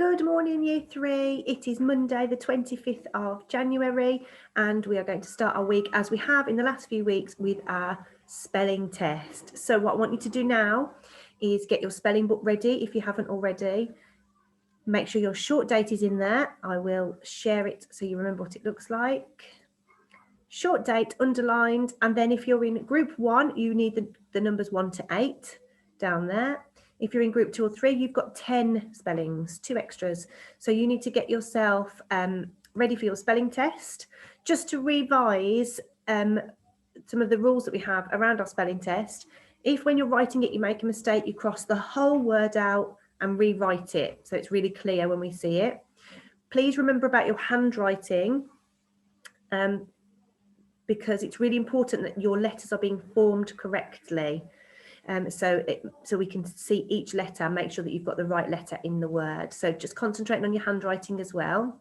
Good morning, Year 3. It is Monday, the 25th of January, and we are going to start our week, as we have in the last few weeks, with our spelling test. So what I want you to do now is get your spelling book ready if you haven't already. Make sure your short date is in there. I will share it so you remember what it looks like. Short date underlined, and then if you're in group 1, you need the numbers 1 to 8 down there. If you're in group 2 or 3, you've got 10 spellings, 2 extras. So you need to get yourself ready for your spelling test. Just to revise some of the rules that we have around our spelling test. If when you're writing it, you make a mistake, you cross the whole word out and rewrite it, so it's really clear when we see it. Please remember about your handwriting, because it's really important that your letters are being formed correctly. So we can see each letter, make sure that you've got the right letter in the word. So just concentrating on your handwriting as well.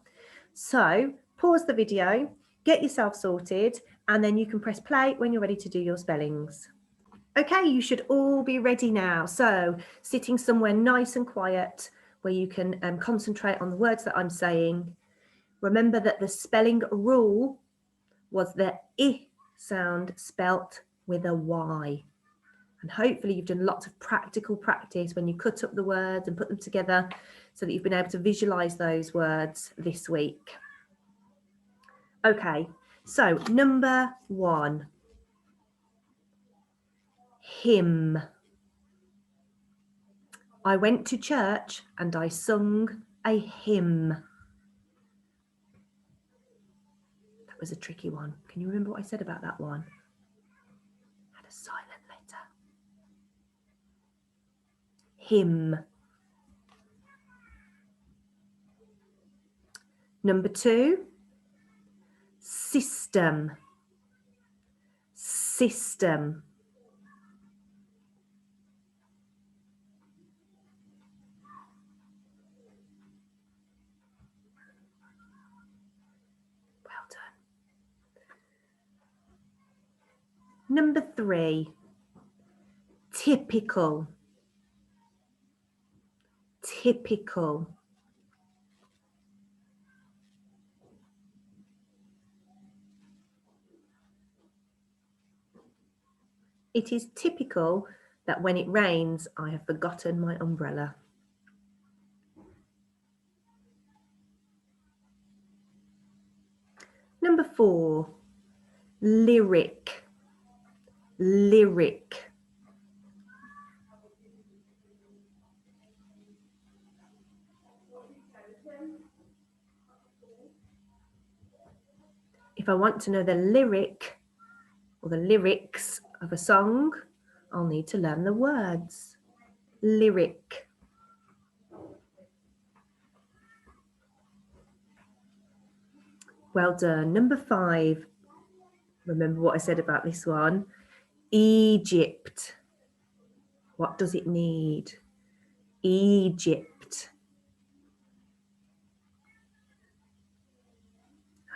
So pause the video, get yourself sorted, and then you can press play when you're ready to do your spellings. Okay, you should all be ready now. So sitting somewhere nice and quiet where you can concentrate on the words that I'm saying. Remember that the spelling rule was the I sound spelt with a Y. And hopefully you've done lots of practical practice when you cut up the words and put them together so that you've been able to visualize those words this week. Okay, so number 1, hymn. I went to church and I sung a hymn. That was a tricky one. Can you remember what I said about that one? Had a silent letter. Hymn. Number 2, system. System. Well done. Number 3, typical. Typical. It is typical that when it rains, I have forgotten my umbrella. Number 4, lyric. Lyric. If I want to know the lyric or the lyrics of a song, I'll need to learn the words. Lyric. Well done. Number 5. Remember what I said about this one? Egypt. What does it need? Egypt.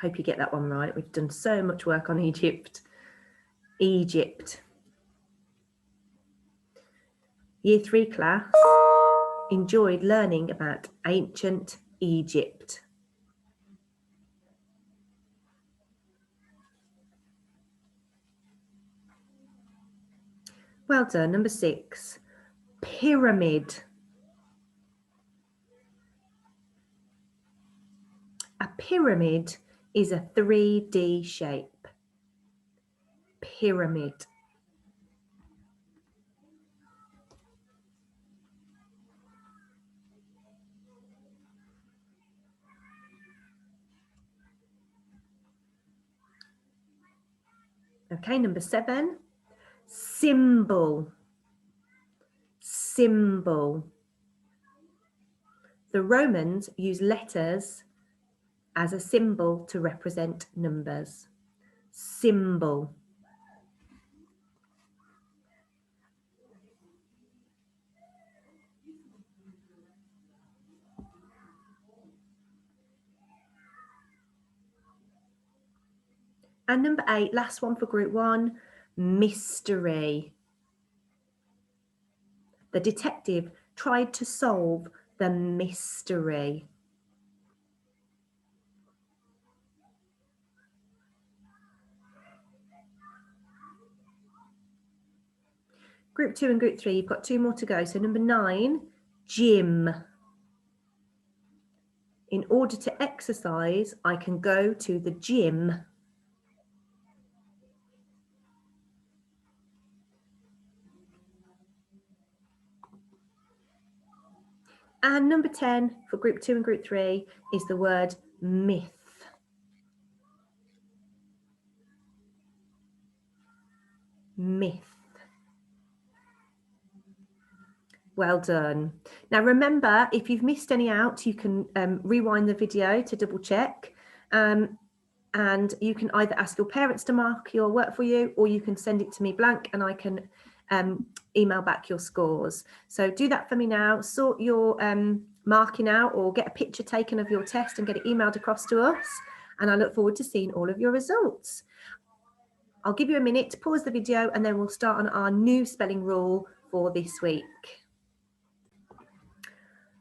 Hope you get that one right. We've done so much work on Egypt. Egypt. Year 3 class enjoyed learning about ancient Egypt. Well done. Number 6, pyramid. A pyramid is a 3D shape. Pyramid. Okay, number 7, symbol. Symbol. The Romans used letters as a symbol to represent numbers. Symbol. And number 8, last one for group 1, mystery. The detective tried to solve the mystery. Group 2 and group 3, you've got 2 more to go. So number 9, gym. In order to exercise, I can go to the gym. And number 10 for group 2 and group 3 is the word myth. Myth. Well done. Now remember, if you've missed any out, you can rewind the video to double check. And you can either ask your parents to mark your work for you, or you can send it to me blank and I can email back your scores. So do that for me now. Sort your marking out, or get a picture taken of your test and get it emailed across to us. And I look forward to seeing all of your results. I'll give you a minute to pause the video and then we'll start on our new spelling rule for this week.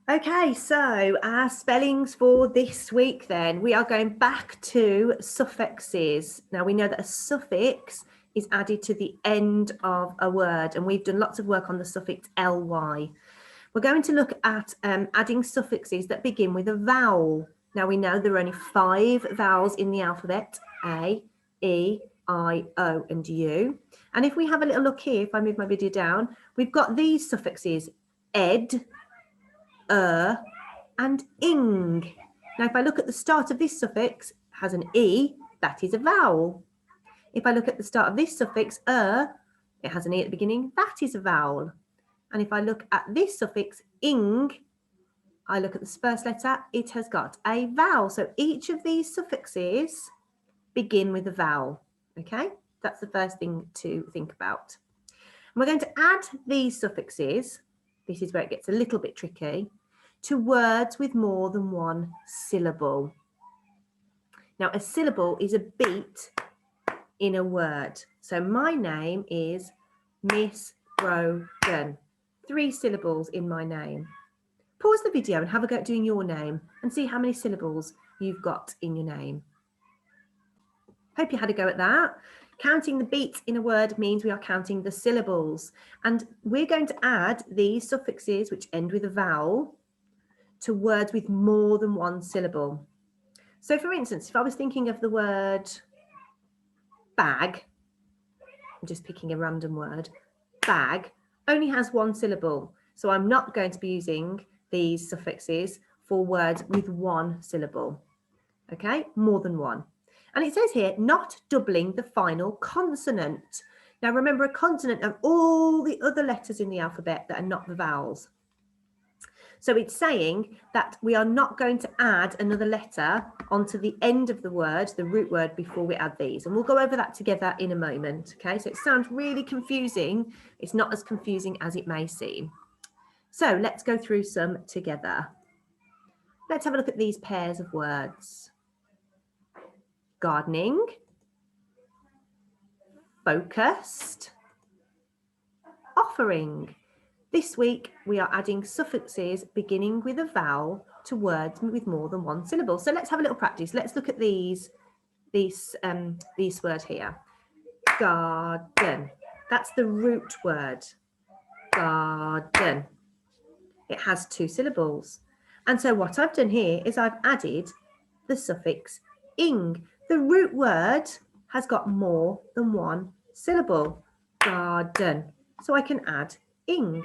Okay, so our spellings for this week then, we are going back to suffixes. Now we know that a suffix is added to the end of a word, and we've done lots of work on the suffix ly. We're going to look at adding suffixes that begin with a vowel. Now we know there are only 5 vowels in the alphabet, A, E, I, O and U. And if we have a little look here, if I move my video down, we've got these suffixes, ed, and ing. Now, if I look at the start of this suffix, it has an E, that is a vowel. If I look at the start of this suffix, it has an E at the beginning, that is a vowel. And if I look at this suffix, ing, I look at the first letter, it has got a vowel. So each of these suffixes begin with a vowel. Okay, that's the first thing to think about. And we're going to add these suffixes, this is where it gets a little bit tricky, to words with more than 1 syllable. Now, a syllable is a beat in a word. So my name is Miss Brogan. 3 syllables in my name. Pause the video and have a go at doing your name and see how many syllables you've got in your name. Hope you had a go at that. Counting the beats in a word means we are counting the syllables. And we're going to add these suffixes, which end with a vowel, to words with more than 1 syllable. So for instance, if I was thinking of the word bag, I'm just picking a random word, bag only has 1 syllable. So I'm not going to be using these suffixes for words with 1 syllable. Okay, more than 1. And it says here, not doubling the final consonant. Now remember, a consonant are all the other letters in the alphabet that are not the vowels. So it's saying that we are not going to add another letter onto the end of the word, the root word, before we add these. And we'll go over that together in a moment. Okay, so it sounds really confusing. It's not as confusing as it may seem. So let's go through some together. Let's have a look at these pairs of words. Gardening, focused, offering. This week we are adding suffixes beginning with a vowel to words with more than 1 syllable. So let's have a little practice. Let's look at this word here. Garden. That's the root word. Garden. It has 2 syllables. And so what I've done here is I've added the suffix ing. The root word has got more than 1 syllable. Garden. So I can add ing.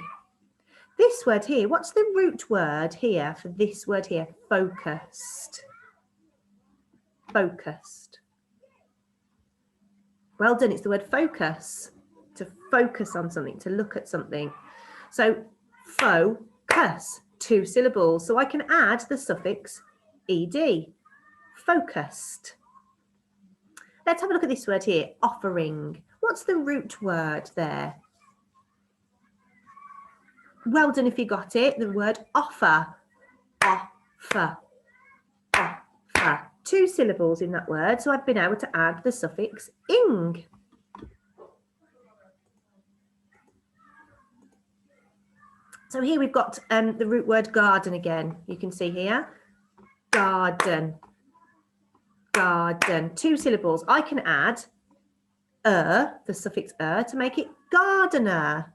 This word here, what's the root word here for this word here? Focused. Focused. Well done, it's the word focus. To focus on something, to look at something. So focus, 2 syllables. So I can add the suffix ed. Focused. Let's have a look at this word here, offering. What's the root word there? Well done if you got it. The word offer. Offer. Offer. 2 syllables in that word. So I've been able to add the suffix ing. So here we've got the root word garden again. You can see here, garden, garden, 2 syllables. I can add the suffix to make it gardener.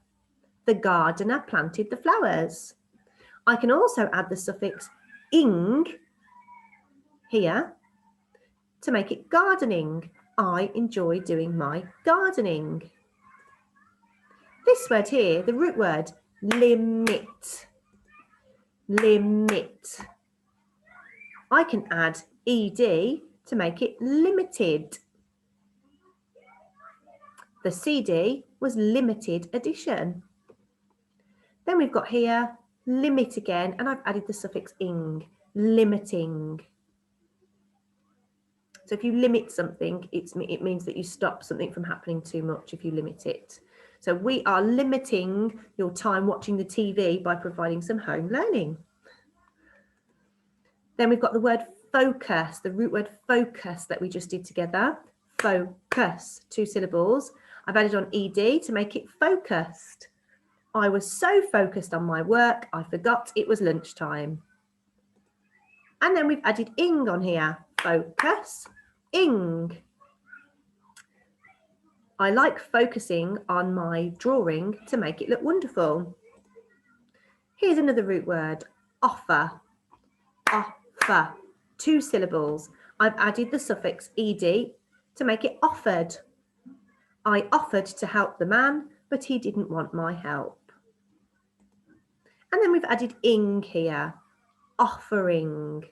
The gardener planted the flowers. I can also add the suffix ing here to make it gardening. I enjoy doing my gardening. This word here, the root word, limit. Limit. I can add ed to make it limited. The CD was limited edition. Then we've got here limit again, and I've added the suffix ing, limiting. So if you limit something, it means that you stop something from happening too much if you limit it. So we are limiting your time watching the TV by providing some home learning. Then we've got the word focus, the root word focus that we just did together. Focus, 2 syllables. I've added on ed to make it focused. I was so focused on my work, I forgot it was lunchtime. And then we've added ing on here. Focus, ing. I like focusing on my drawing to make it look wonderful. Here's another root word, offer. Offer, 2 syllables. I've added the suffix ed to make it offered. I offered to help the man, but he didn't want my help. And then we've added ing here, offering.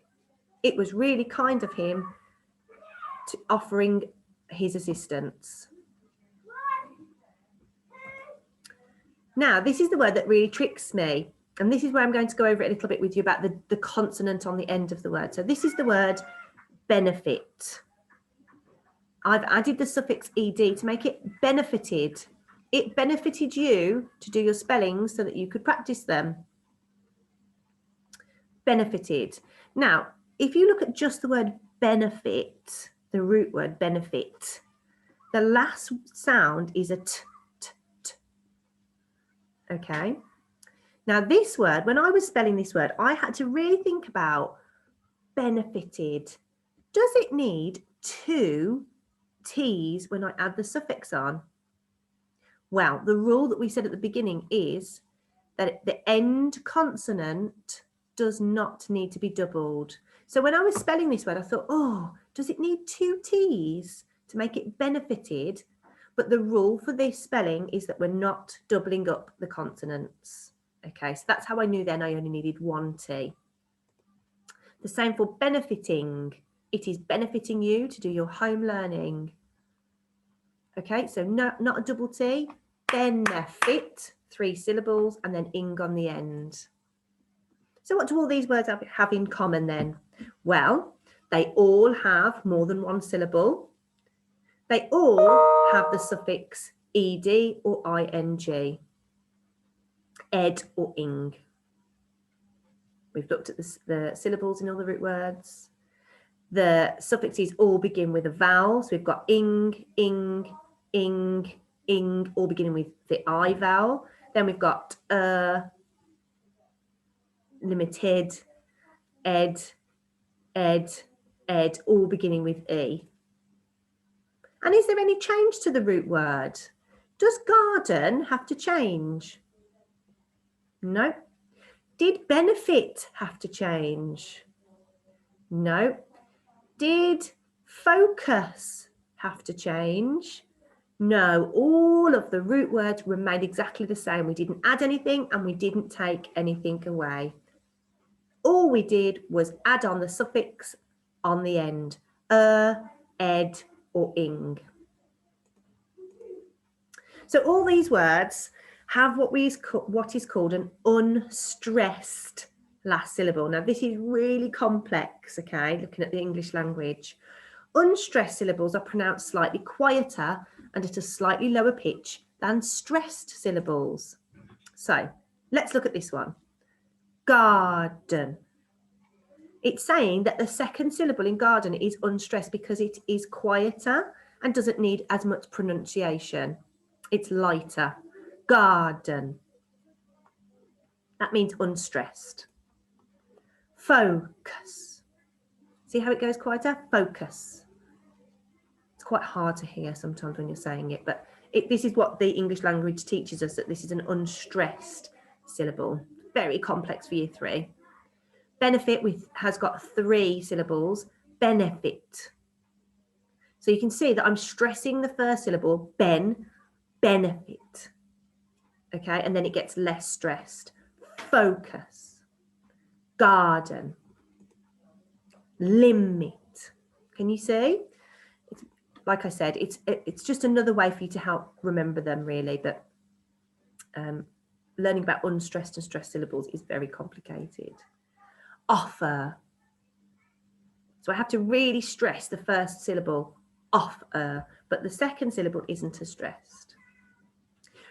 It was really kind of him to offering his assistance. Now, this is the word that really tricks me. And this is where I'm going to go over it a little bit with you about the consonant on the end of the word. So this is the word benefit. I've added the suffix ed to make it benefited. It benefited you to do your spellings so that you could practice them. Benefited. Now, if you look at just the word benefit, the root word benefit, the last sound is a t, t, t. Okay. Now this word, when I was spelling this word, I had to really think about benefited. Does it need 2 T's when I add the suffix on? Well, the rule that we said at the beginning is that the end consonant does not need to be doubled. So when I was spelling this word, I thought, oh, does it need 2 T's to make it benefited? But the rule for this spelling is that we're not doubling up the consonants. Okay, so that's how I knew then I only needed 1 T. The same for benefiting. It is benefiting you to do your home learning. Okay, so not a double T, benefit, 3 syllables, and then ing on the end. So what do all these words have in common then? Well, they all have more than 1 syllable. They all have the suffix ed or ing, ed or ing. We've looked at the syllables in all the root words. The suffixes all begin with a vowel. So we've got ing, ing, ing, ing, all beginning with the I vowel. Then we've got limited, ed, all beginning with E. And is there any change to the root word? Does garden have to change? No. Did benefit have to change? No. Did focus have to change? No. All of the root words remained exactly the same. We didn't add anything and we didn't take anything away. All we did was add on the suffix on the end, ed, or ing. So all these words have what is called an unstressed last syllable. Now this is really complex, okay, looking at the English language. Unstressed syllables are pronounced slightly quieter and at a slightly lower pitch than stressed syllables. So let's look at this one. Garden. It's saying that the second syllable in garden is unstressed because it is quieter and doesn't need as much pronunciation. It's lighter. Garden. That means unstressed. Focus. See how it goes quieter? Focus. It's quite hard to hear sometimes when you're saying it, but this is what the English language teaches us, that this is an unstressed syllable. Very complex for year 3. Benefit has got 3 syllables. Benefit. So you can see that I'm stressing the first syllable, benefit. Okay, and then it gets less stressed. Focus. Garden. Limit. Can you see? It's, like I said, it's just another way for you to help remember them, really. But learning about unstressed and stressed syllables is very complicated. Offer. So I have to really stress the first syllable, offer, but the second syllable isn't as stressed.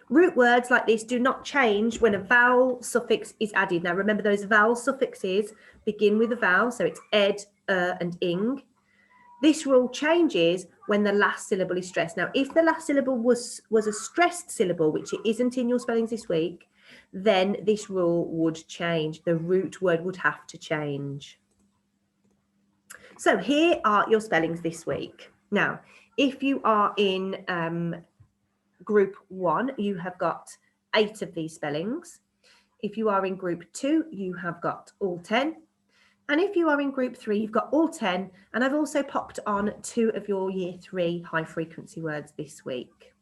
Root words like this do not change when a vowel suffix is added. Now remember, those vowel suffixes begin with a vowel, so it's ed, and ing. This rule changes when the last syllable is stressed. Now, if the last syllable was a stressed syllable, which it isn't in your spellings this week, then this rule would change. The root word would have to change. So here are your spellings this week. Now, if you are in group 1, you have got 8 of these spellings. If you are in group 2, you have got all 10. And if you are in group 3, you've got all 10. And I've also popped on 2 of your year 3 high frequency words this week.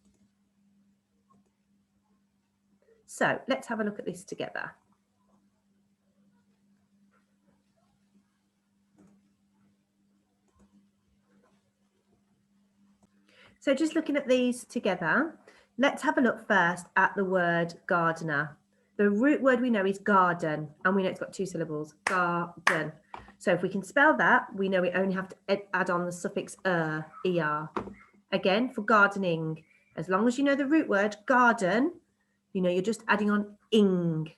So let's have a look at this together. So just looking at these together, let's have a look first at the word gardener. The root word we know is garden, and we know it's got 2 syllables, garden. So if we can spell that, we know we only have to add on the suffix er. Again, for gardening, as long as you know the root word garden, you know you're just adding on ing.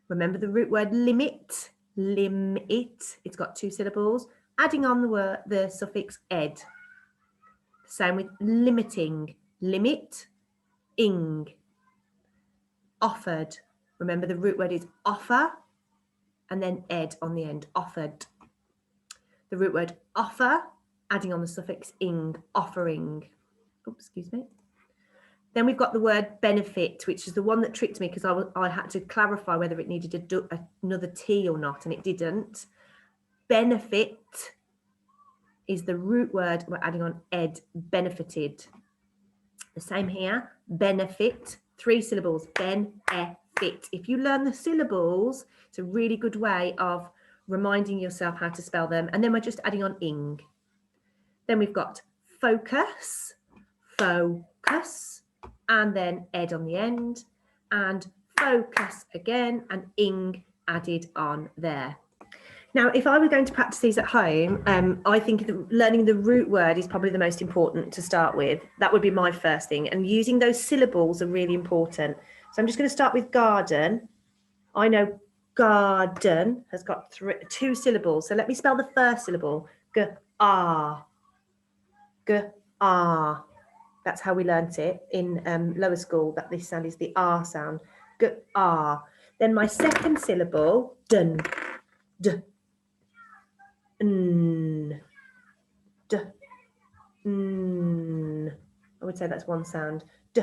Remember the root word limit, it's got 2 syllables, adding on the suffix ed. Same with limiting, limit, ing. Offered, remember the root word is offer, and then ed on the end, offered. The root word offer, adding on the suffix ing, offering. Oops, excuse me. Then we've got the word benefit, which is the one that tricked me because I had to clarify whether it needed another T or not, and it didn't. Benefit is the root word we're adding on ed, benefited. The same here, benefit, 3 syllables, benefit. If you learn the syllables, it's a really good way of reminding yourself how to spell them. And then we're just adding on ing. Then we've got focus, and then ed on the end, and focus again, and ing added on there. Now, if I were going to practice these at home, I think learning the root word is probably the most important to start with. That would be my first thing. And using those syllables are really important. So I'm just going to start with garden. I know garden has got 2 syllables. So let me spell the first syllable. G-R. G-R. That's how we learnt it in lower school, that this sound is the R sound. G-R. Then my second syllable, dun. D. N. D. N. I would say that's one sound. D.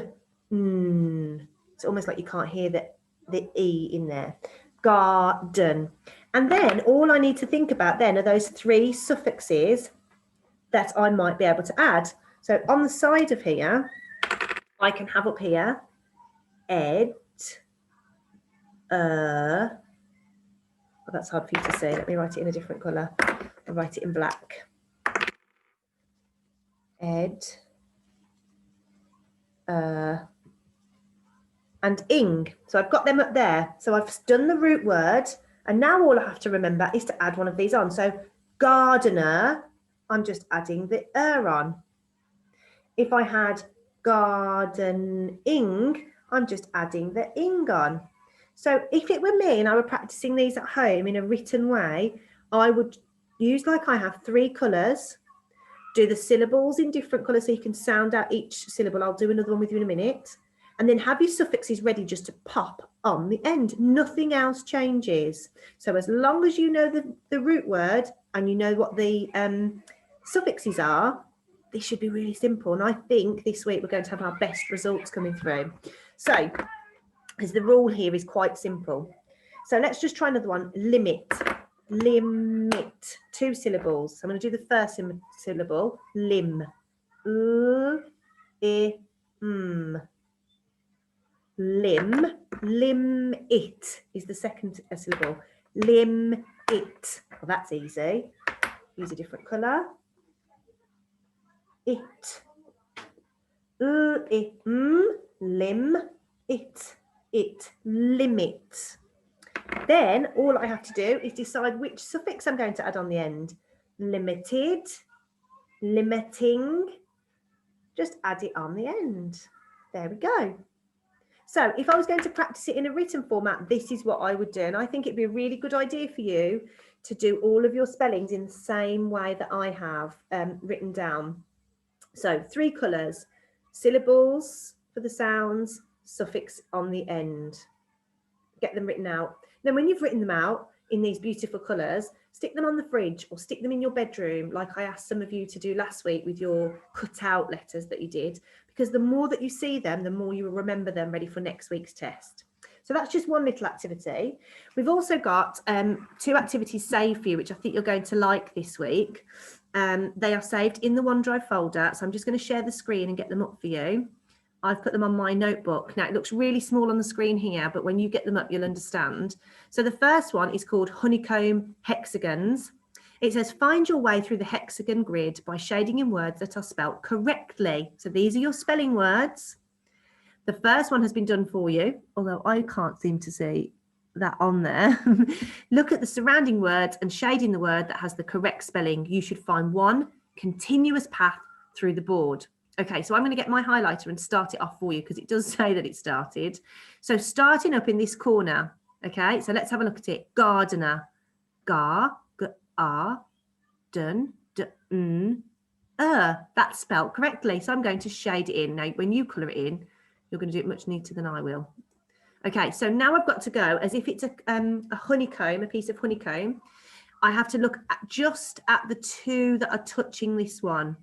N. It's almost like you can't hear the E in there. Garden. And then all I need to think about then are those 3 suffixes that I might be able to add. So on the side of here, I can have up here, ed, well, that's hard for you to see. Let me write it in a different colour. I'll write it in black. Ed, and ing. So I've got them up there. So I've done the root word, and now all I have to remember is to add one of these on. So gardener, I'm just adding the on. If I had gardening, I'm just adding the ing on. So if it were me and I were practicing these at home in a written way, I would use, like I have, 3 colours, do the syllables in different colours so you can sound out each syllable. I'll do another one with you in a minute. And then have your suffixes ready just to pop on the end. Nothing else changes. So as long as you know the root word and you know what the suffixes are, this should be really simple. And I think this week we're going to have our best results coming through. So, because the rule here is quite simple. So let's just try another one. Limit. Limit. 2 syllables. I'm going to do the first syllable. Lim. Lim. Lim it is the second syllable. Lim it. Well, that's easy. Use a different colour. It. Lim it. It. Limit. Then all I have to do is decide which suffix I'm going to add on the end. Limited, limiting. Just add it on the end. There we go. So if I was going to practice it in a written format, this is what I would do. And I think it'd be a really good idea for you to do all of your spellings in the same way that I have written down. So 3 colours, syllables for the sounds, suffix on the end. Get them written out. Then when you've written them out in these beautiful colours, stick them on the fridge or stick them in your bedroom, like I asked some of you to do last week with your cut out letters that you did, because the more that you see them, the more you will remember them ready for next week's test. So that's just one little activity. We've also got 2 activities saved for you, which I think you're going to like this week. They are saved in the OneDrive folder. So I'm just going to share the screen and get them up for you. I've put them on my notebook. Now, it looks really small on the screen here, but when you get them up, you'll understand. So the first one is called Honeycomb Hexagons. It says, find your way through the hexagon grid by shading in words that are spelt correctly. So these are your spelling words. The first one has been done for you, although I can't seem to see that on there. Look at the surrounding words and shade in the word that has the correct spelling. You should find one continuous path through the board. Okay, so I'm going to get my highlighter and start it off for you because it does say that it started. So starting up in this corner, okay, so let's have a look at it. Gardener, that's spelled correctly. So I'm going to shade it in. Now, when you colour it in, you're going to do it much neater than I will. Okay, so now I've got to go as if it's a honeycomb, a piece of honeycomb. I have to look just at the 2 that are touching this one,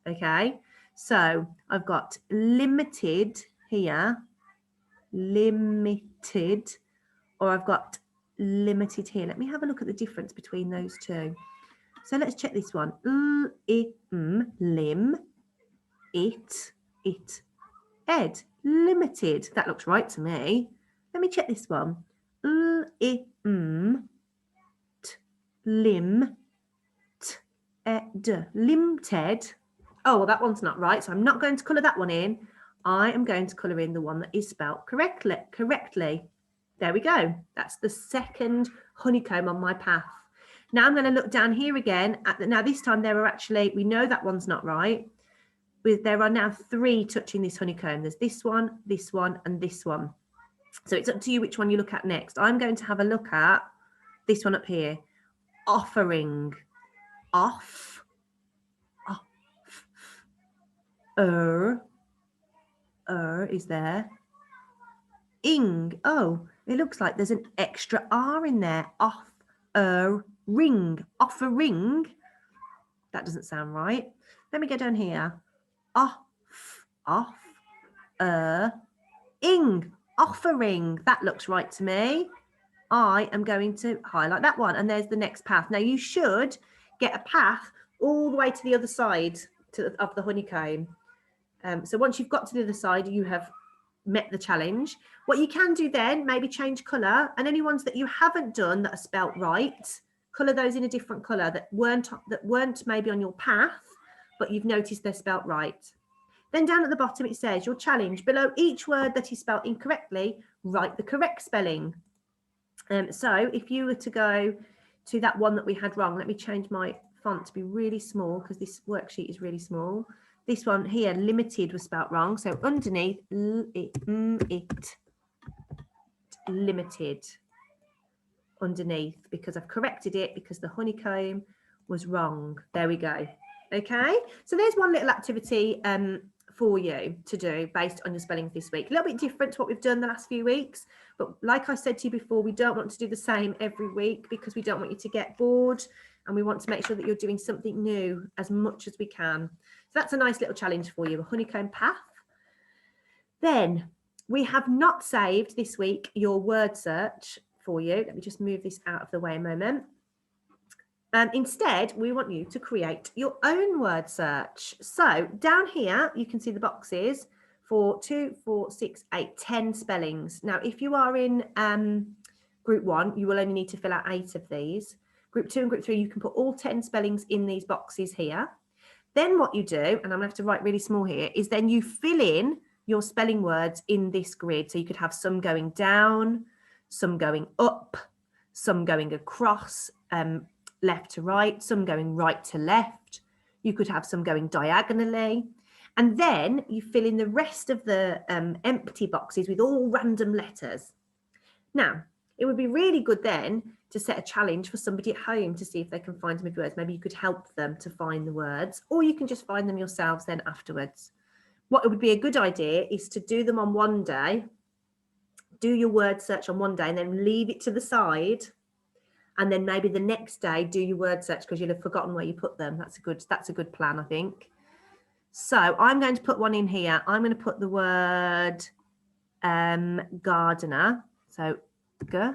okay? So I've got limited here, limited, or I've got limited here. Let me have a look at the difference between those 2. So let's check this one. Lim, it, ed, limited. That looks right to me. Let me check this one. Lim, ed, limted. Oh, well, that one's not right. So I'm not going to colour that one in. I am going to colour in the one that is spelled correctly. There we go. That's the second honeycomb on my path. Now I'm going to look down here again. Now this time there are actually, we know that one's not right. There are now 3 touching this honeycomb. There's this one, and this one. So it's up to you which one you look at next. I'm going to have a look at this one up here. Offering. Off. Is there. Ing. Oh, it looks like there's an extra R in there. Off. Ring. Offering. That doesn't sound right. Let me go down here. Off. Ing. Offering. That looks right to me. I am going to highlight that one. And there's the next path. Now you should get a path all the way to the other side of the honeycomb. So once you've got to the other side, you have met the challenge. What you can do then, maybe change colour, and any ones that you haven't done that are spelt right, colour those in a different colour that weren't maybe on your path, but you've noticed they're spelt right. Then down at the bottom it says your challenge. Below each word that is spelt incorrectly, write the correct spelling. So if you were to go to that one that we had wrong, let me change my font to be really small because this worksheet is really small. This one here, limited, was spelt wrong. So underneath, limited, underneath, because I've corrected it because the honeycomb was wrong. There we go. Okay, so there's one little activity for you to do based on your spellings this week. A little bit different to what we've done the last few weeks, but like I said to you before, we don't want to do the same every week because we don't want you to get bored, and we want to make sure that you're doing something new as much as we can. So that's a nice little challenge for you, a honeycomb path. Then we have not saved this week your word search for you. Let me just move this out of the way a moment. Instead, we want you to create your own word search. So down here, you can see the boxes for 2, 4, 6, 8, 10 spellings. Now, if you are in group 1, you will only need to fill out 8 of these. Group 2 and group 3, you can put all 10 spellings in these boxes here. Then what you do, and I'm going to have to write really small here, is then you fill in your spelling words in this grid. So you could have some going down, some going up, some going across, left to right, some going right to left. You could have some going diagonally. And then you fill in the rest of the empty boxes with all random letters. Now, it would be really good then to set a challenge for somebody at home to see if they can find some of the words. Maybe you could help them to find the words, or you can just find them yourselves then afterwards. What would be a good idea is to do them on one day, do your word search on one day and then leave it to the side. And then maybe the next day do your word search because you'll have forgotten where you put them. That's a good plan, I think. So I'm going to put one in here. I'm going to put the word gardener. So I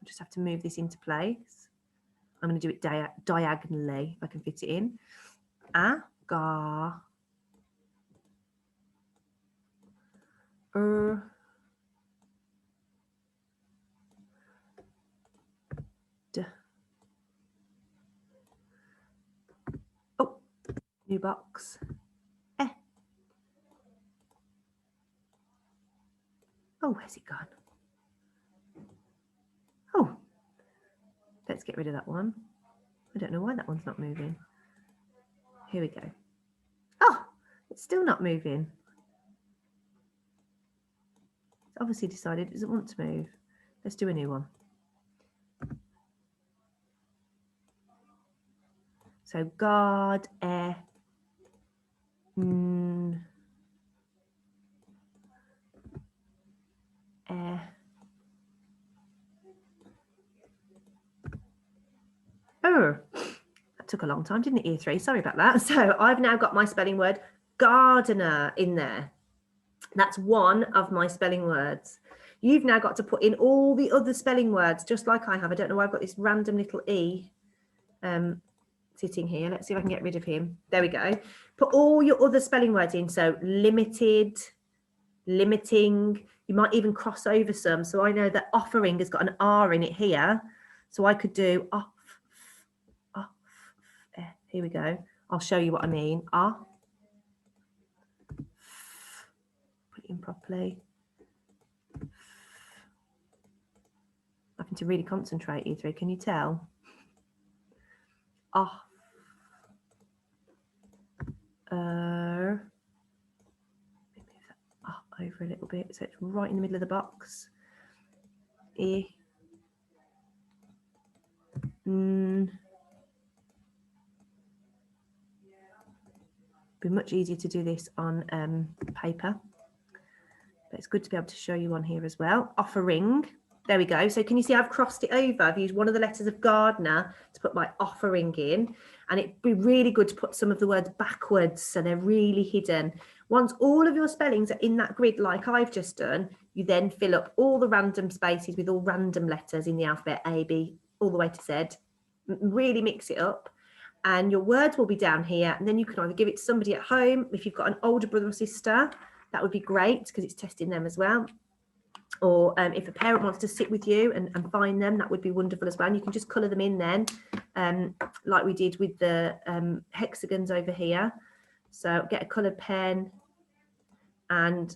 just have to move this into place. I'm going to do it diagonally if I can fit it in. New box. Oh, where's it gone? Oh, let's get rid of that one. I don't know why that one's not moving. Here we go. Oh, it's still not moving. It's obviously decided it doesn't want to move. Let's do a new one. So guard, Oh, that took a long time, didn't it, year 3? Sorry about that. So I've now got my spelling word gardener in there. That's one of my spelling words. You've now got to put in all the other spelling words, just like I have. I don't know why I've got this random little E sitting here. Let's see if I can get rid of him. There we go. Put all your other spelling words in. So limited, limiting. You might even cross over some. So I know that offering has got an R in it here. So I could do off. Here we go. I'll show you what I mean. Put it in properly. Having to really concentrate, you 3. Can you tell? Let me move that up over a little bit so it's right in the middle of the box. Be much easier to do this on paper, but it's good to be able to show you on here as well. Offering. There we go. So can you see I've crossed it over? I've used one of the letters of gardener to put my offering in, and it'd be really good to put some of the words backwards so they're really hidden. Once all of your spellings are in that grid like I've just done, you then fill up all the random spaces with all random letters in the alphabet, A, B, all the way to Z. Really mix it up. And your words will be down here, and then you can either give it to somebody at home. If you've got an older brother or sister, that would be great because it's testing them as well. Or if a parent wants to sit with you and find them, that would be wonderful as well. And you can just colour them in then, like we did with the hexagons over here. So get a coloured pen and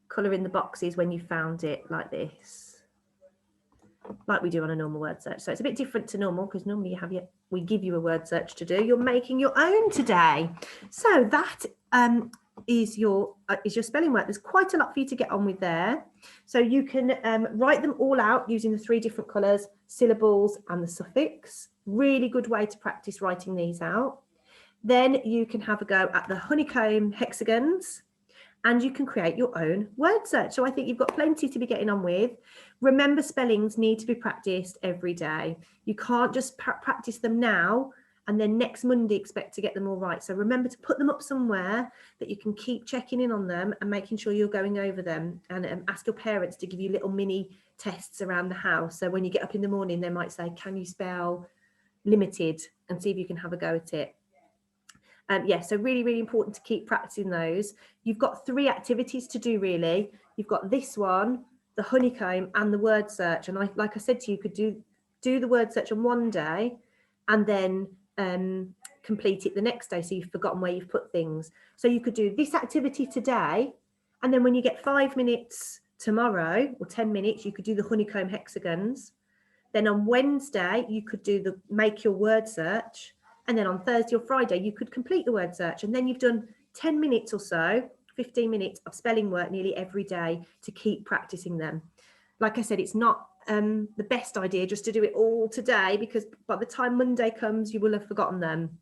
colour in the boxes when you found it like this, like we do on a normal word search. So it's a bit different to normal because normally we give you a word search to do. You're making your own today. So that is your spelling work. There's quite a lot for you to get on with there. So you can write them all out using the 3 different colours, syllables and the suffix. Really good way to practice writing these out. Then you can have a go at the Honeycomb Hexagons, and you can create your own word search. So I think you've got plenty to be getting on with. Remember, spellings need to be practiced every day. You can't just practice them now and then next Monday expect to get them all right. So remember to put them up somewhere that you can keep checking in on them and making sure you're going over them, and ask your parents to give you little mini tests around the house. So when you get up in the morning, they might say, can you spell limited, and see if you can have a go at it. Yeah, so really, really important to keep practicing those. You've got 3 activities to do, really. You've got this one, the honeycomb, and the word search. And like I said to you, you could do the word search on one day and then complete it the next day, so you've forgotten where you've put things. So you could do this activity today, and then when you get 5 minutes tomorrow or 10 minutes, you could do the honeycomb hexagons. Then on Wednesday, you could do the make your word search. And then on Thursday or Friday, you could complete the word search. And then you've done 10 minutes or so, 15 minutes of spelling work nearly every day to keep practicing them. Like I said, it's not the best idea just to do it all today, because by the time Monday comes, you will have forgotten them.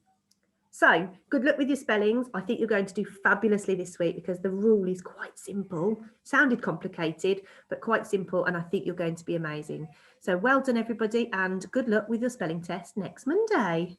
So good luck with your spellings. I think you're going to do fabulously this week, because the rule is quite simple. Sounded complicated, but quite simple. And I think you're going to be amazing. So well done, everybody, and good luck with your spelling test next Monday.